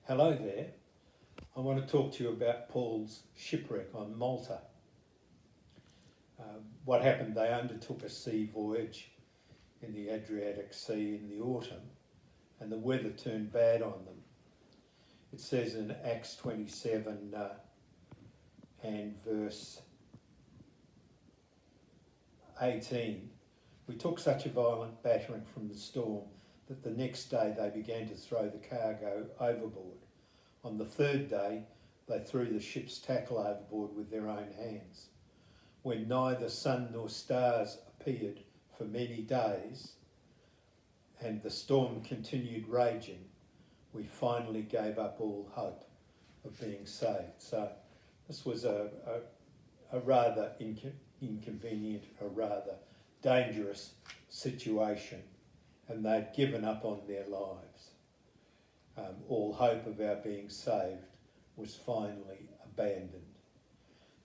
Hello there. I want to talk to you about Paul's shipwreck on Malta. What happened, they undertook a sea voyage in the Adriatic Sea in the autumn and the weather turned bad on them. It says in Acts 27 and verse 18, we took such a violent battering from the storm that the next day they began to throw the cargo overboard. On the third day, they threw the ship's tackle overboard with their own hands. When neither sun nor stars appeared for many days, and the storm continued raging, we finally gave up all hope of being saved. So this was a rather inconvenient, a rather dangerous situation, and they'd given up on their lives. All hope of our being saved was finally abandoned.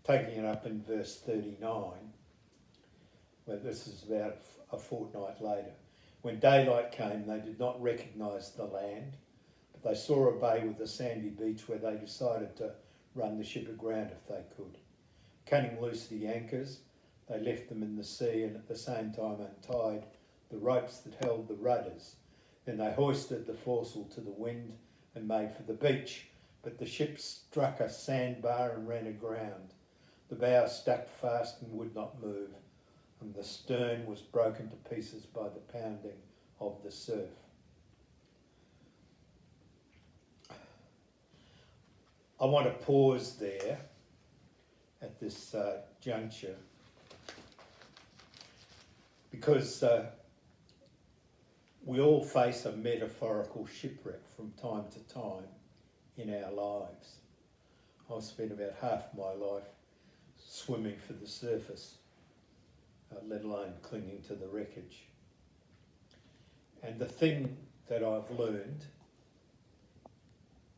Taking it up in verse 39, well, this is about a fortnight later. When daylight came, they did not recognise the land, but they saw a bay with a sandy beach where they decided to run the ship aground if they could. Cutting loose the anchors, they left them in the sea and at the same time untied the ropes that held the rudders. Then they hoisted the foresail to the wind and made for the beach, but the ship struck a sandbar and ran aground. The bow stuck fast and would not move, and the stern was broken to pieces by the pounding of the surf. I want to pause there at this juncture because we all face a metaphorical shipwreck from time to time in our lives. I've spent about half my life swimming for the surface, let alone clinging to the wreckage. And the thing that I've learned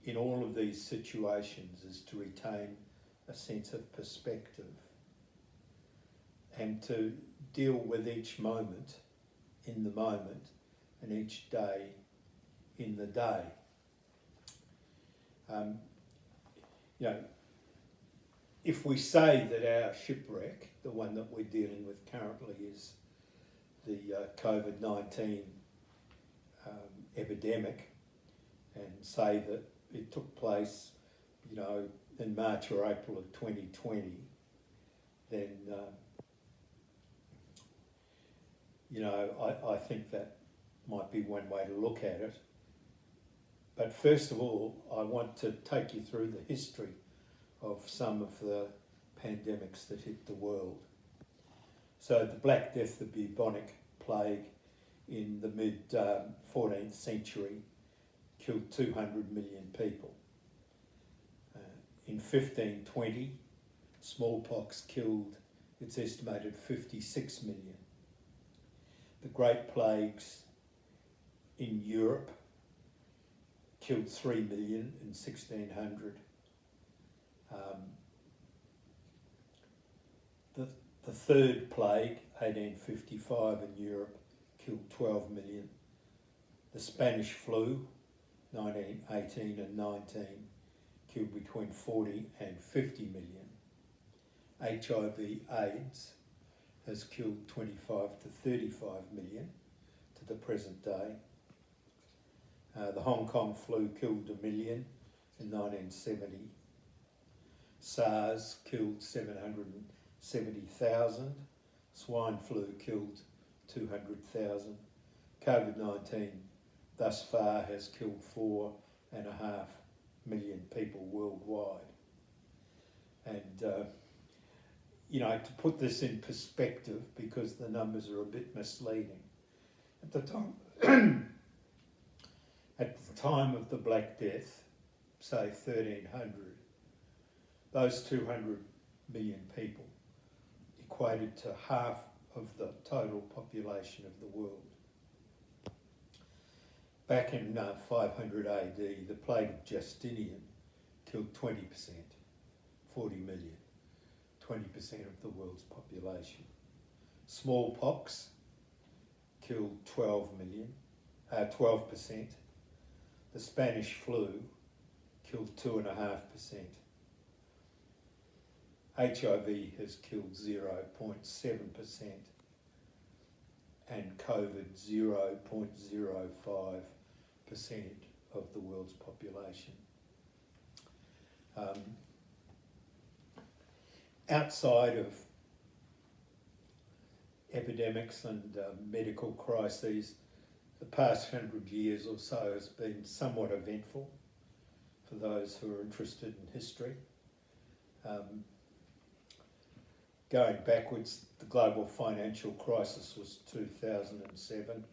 in all of these situations is to retain a sense of perspective and to deal with each moment in the moment and each day in the day. If we say that our shipwreck, the one that we're dealing with currently, is the COVID-19 epidemic, and say that it took place, in March or April of 2020, then, I think that might be one way to look at it. But first of all, I want to take you through the history of some of the pandemics that hit the world. So the Black Death, the bubonic plague in the mid-14th century, killed 200 million people. In 1520, smallpox killed, it's estimated, 56 million. The Great Plagues in Europe killed 3 million in 1600. The third plague, 1855 in Europe, killed 12 million. The Spanish flu, 1918 and 19, killed between 40 and 50 million. HIV/AIDS has killed 25 to 35 million to the present day. The Hong Kong flu killed 1 million in 1970. SARS killed 770,000. Swine flu killed 200,000. COVID-19 thus far has killed 4.5 million people worldwide. And, to put this in perspective, because the numbers are a bit misleading, at the time of the Black Death, say 1300, those 200 million people equated to half of the total population of the world. Back in 500 AD, the plague of Justinian killed 20%, 40 million, 20% of the world's population. Smallpox killed 12%. The Spanish flu killed 2.5%. HIV has killed 0.7% and COVID 0.05% of the world's population. Outside of epidemics and medical crises, the past 100 years or so has been somewhat eventful for those who are interested in history. Going backwards, the global financial crisis was 2007.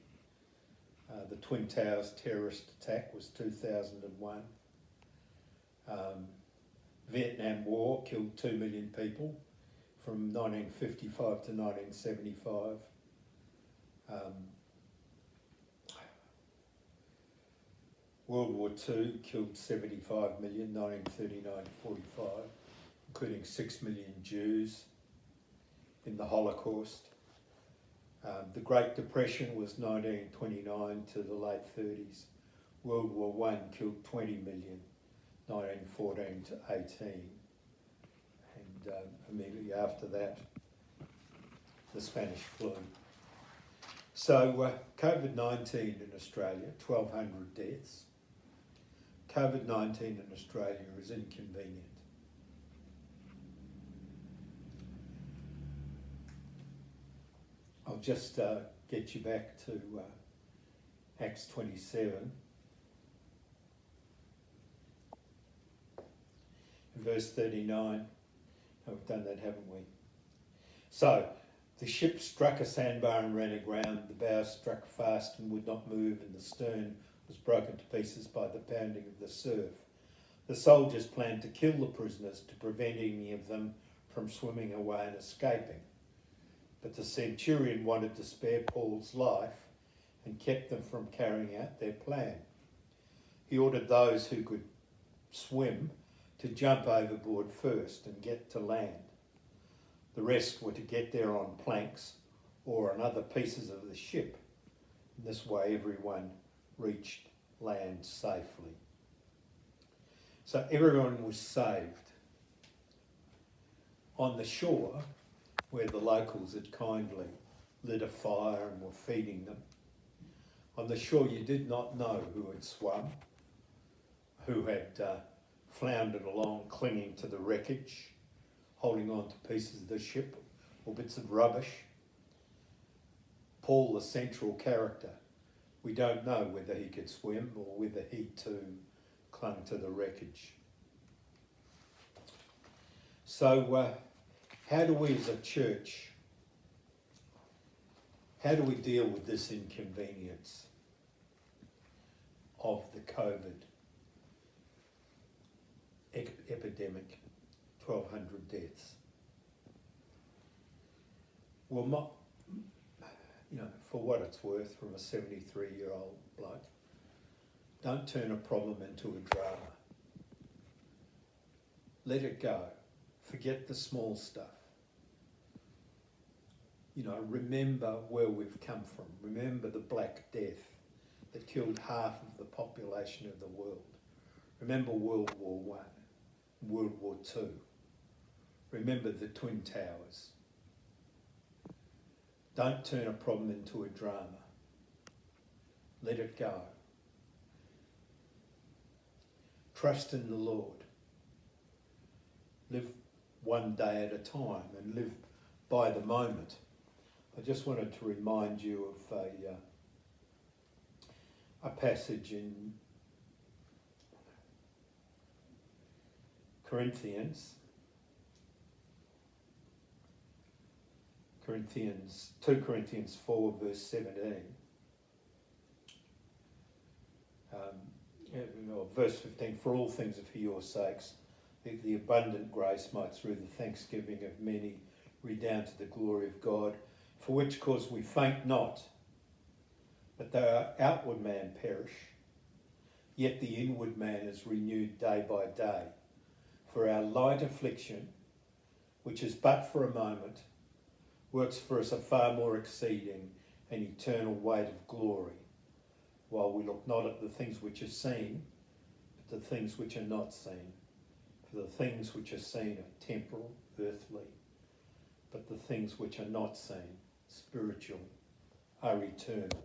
The Twin Towers terrorist attack was 2001. Vietnam War killed 2 million people from 1955 to 1975. World War II killed 75 million, 1939 to 45, including 6 million Jews in the Holocaust. The Great Depression was 1929 to the late 30s. World War I killed 20 million, 1914 to 18. And immediately after that, the Spanish flu. So COVID-19 in Australia, 1,200 deaths. COVID-19 in Australia is inconvenient. I'll just get you back to Acts 27. Verse 39. Oh, we've done that, haven't we? So, the ship struck a sandbar and ran aground. The bow struck fast and would not move, and the stern was broken to pieces by the pounding of the surf. The soldiers planned to kill the prisoners to prevent any of them from swimming away and escaping. But the centurion wanted to spare Paul's life and kept them from carrying out their plan. He ordered those who could swim to jump overboard first and get to land. The rest were to get there on planks or on other pieces of the ship. In this way, everyone reached land safely. So everyone was saved. On the shore, where the locals had kindly lit a fire and were feeding them, on the shore you did not know who had swum, who had floundered along clinging to the wreckage, holding on to pieces of the ship or bits of rubbish. Paul, the central character, we don't know whether he could swim or whether he too clung to the wreckage. So how do we as a church, how do we deal with this inconvenience of the COVID epidemic, 1,200 deaths? Well, for what it's worth, from a 73-year-old bloke, don't turn a problem into a drama. Let it go. Forget the small stuff. Remember where we've come from. Remember the Black Death that killed half of the population of the world. Remember World War I, World War II. Remember the Twin Towers. Don't turn a problem into a drama. Let it go. Trust in the Lord. Live one day at a time and live by the moment. I just wanted to remind you of a passage in Corinthians 2 Corinthians 4 verse 17. Verse 15, for all things are for your sakes, that the abundant grace might through the thanksgiving of many redound to the glory of God, for which cause we faint not, but though our outward man perish, yet the inward man is renewed day by day. For our light affliction, which is but for a moment, works for us a far more exceeding and eternal weight of glory, while we look not at the things which are seen, but the things which are not seen. For the things which are seen are temporal, earthly, but the things which are not seen, spiritual, are eternal.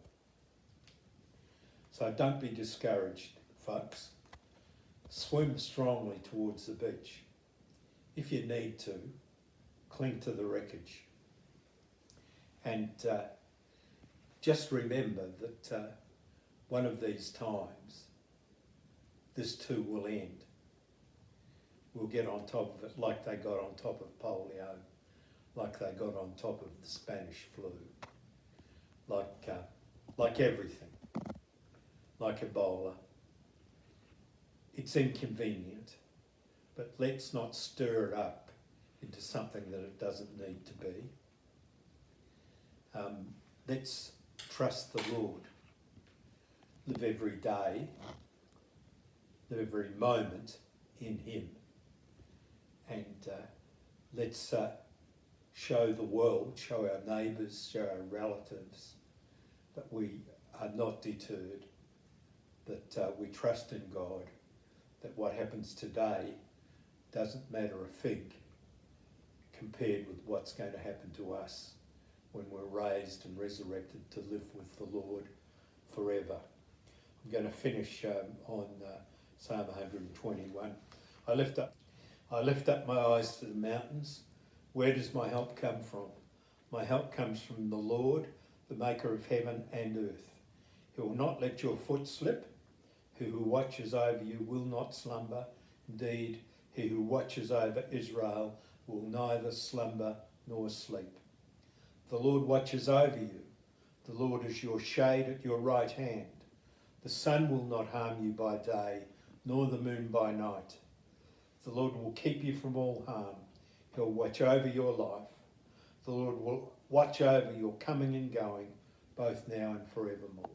So don't be discouraged, folks. Swim strongly towards the beach. If you need to, cling to the wreckage. And just remember that one of these times, this too will end. We'll get on top of it like they got on top of polio, like they got on top of the Spanish flu, like everything, like Ebola. It's inconvenient, but let's not stir it up into something that it doesn't need to be. Let's trust the Lord. Live every day, live every moment in Him. And let's show the world, show our neighbours, show our relatives that we are not deterred, that we trust in God, that what happens today doesn't matter a fig compared with what's going to happen to us when we're raised and resurrected to live with the Lord forever. I'm going to finish on Psalm 121. I lift up my eyes to the mountains. Where does my help come from? My help comes from the Lord, the maker of heaven and earth. He will not let your foot slip. He who watches over you will not slumber. Indeed, he who watches over Israel will neither slumber nor sleep. The Lord watches over you. The Lord is your shade at your right hand. The sun will not harm you by day, nor the moon by night. The Lord will keep you from all harm. He'll watch over your life. The Lord will watch over your coming and going, both now and forevermore.